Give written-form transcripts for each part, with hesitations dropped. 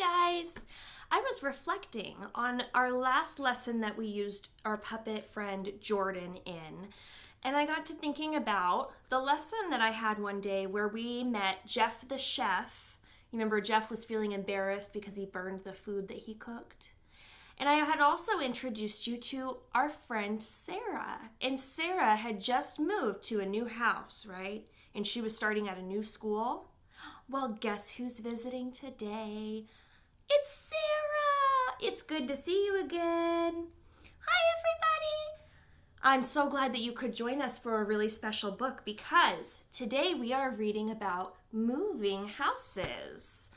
guys! I was reflecting on our last lesson that we used our puppet friend Jordan in, and I got to thinking about the lesson that I had one day where we met Jeff the chef. You remember Jeff was feeling embarrassed because he burned the food that he cooked? And I had also introduced you to our friend Sarah. And Sarah had just moved to a new house, right? And she was starting at a new school. Well, guess who's visiting today? It's Sarah! It's good to see you again. Hi, everybody! I'm so glad that you could join us for a really special book because today we are reading about moving houses.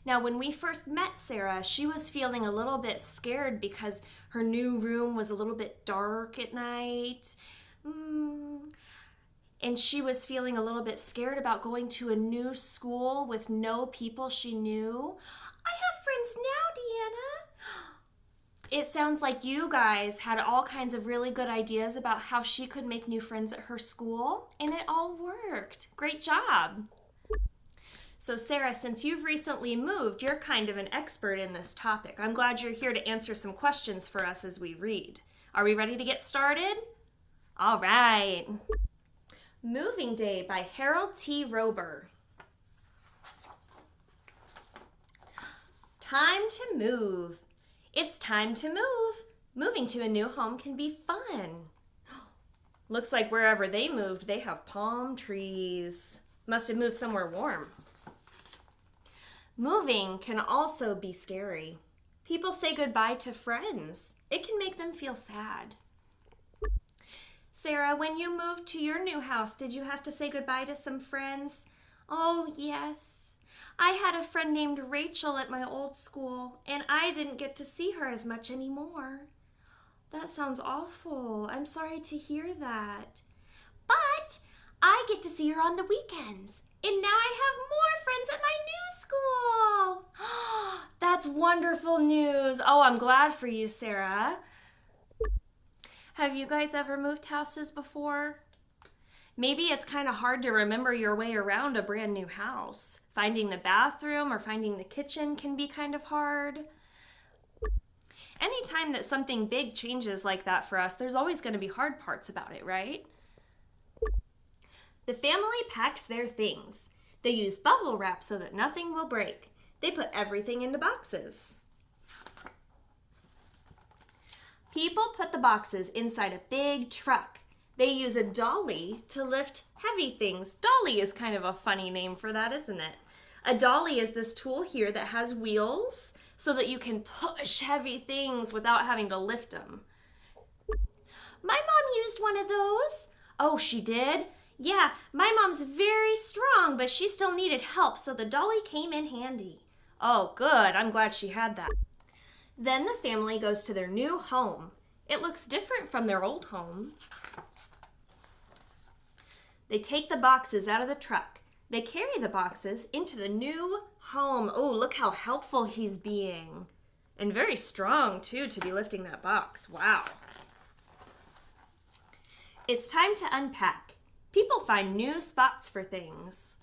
Now, when we first met Sarah, she was feeling a little bit scared because her new room was a little bit dark at night. And she was feeling a little bit scared about going to a new school with no people she knew. I have friends now, Deanna. It sounds like you guys had all kinds of really good ideas about how she could make new friends at her school, and it all worked. Great job. So Sarah, since you've recently moved, you're kind of an expert in this topic. I'm glad you're here to answer some questions for us as we read. Are we ready to get started? All right. Moving Day by Harold T. Rober. Time to move. It's time to move. Moving to a new home can be fun. Looks like wherever they moved, they have palm trees. Must have moved somewhere warm. Moving can also be scary. People say goodbye to friends. It can make them feel sad. Sarah, when you moved to your new house, did you have to say goodbye to some friends? Oh, yes. I had a friend named Rachel at my old school, and I didn't get to see her as much anymore. That sounds awful. I'm sorry to hear that. But I get to see her on the weekends, and now I have more friends at my new school. That's wonderful news. Oh, I'm glad for you, Sarah. Have you guys ever moved houses before? Maybe it's kind of hard to remember your way around a brand new house. Finding the bathroom or finding the kitchen can be kind of hard. Anytime that something big changes like that for us, there's always going to be hard parts about it, right? The family packs their things. They use bubble wrap so that nothing will break. They put everything into boxes. People put the boxes inside a big truck. They use a dolly to lift heavy things. Dolly is kind of a funny name for that, isn't it? A dolly is this tool here that has wheels so that you can push heavy things without having to lift them. My mom used one of those. Oh, she did? Yeah, my mom's very strong, but she still needed help, so the dolly came in handy. Oh, good. I'm glad she had that. Then the family goes to their new home. It looks different from their old home. They take the boxes out of the truck. They carry the boxes into the new home. Oh, look how helpful he's being. And very strong, too, to be lifting that box. Wow. It's time to unpack. People find new spots for things.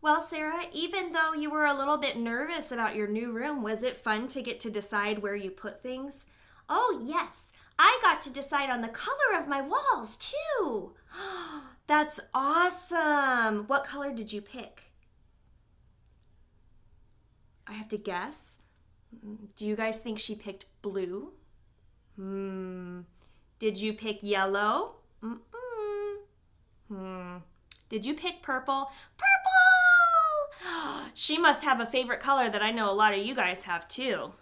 Well, Sarah, even though you were a little bit nervous about your new room, was it fun to get to decide where you put things? Oh, yes. I got to decide on the color of my walls, too. That's awesome. What color did you pick? I have to guess. Do you guys think she picked blue? Did you pick yellow? Did you pick purple? Purple! She must have a favorite color that I know a lot of you guys have too.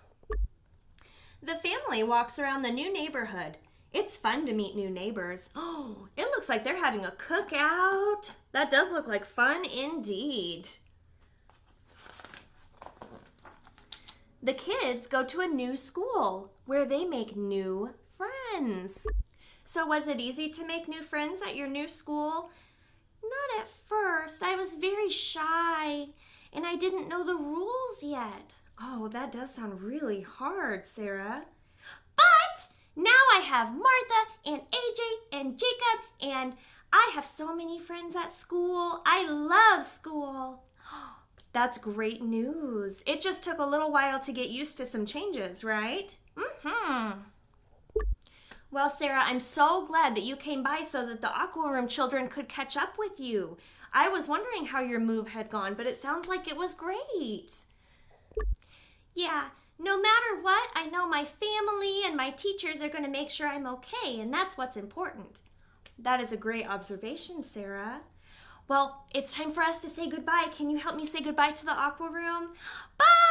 The family walks around the new neighborhood. It's fun to meet new neighbors. Oh, it looks like they're having a cookout. That does look like fun indeed. The kids go to a new school where they make new friends. So was it easy to make new friends at your new school? Not at first. I was very shy and I didn't know the rules yet. Oh, that does sound really hard, Sarah. But now I have Martha and AJ and Jacob and I have so many friends at school. I love school. That's great news. It just took a little while to get used to some changes, right? Mm-hmm. Well, Sarah, I'm so glad that you came by so that the Aqua Room children could catch up with you. I was wondering how your move had gone, but it sounds like it was great. Yeah, no matter what, I know my family and my teachers are going to make sure I'm okay, and that's what's important. That is a great observation, Sarah. Well, it's time for us to say goodbye. Can you help me say goodbye to the Aqua Room? Bye!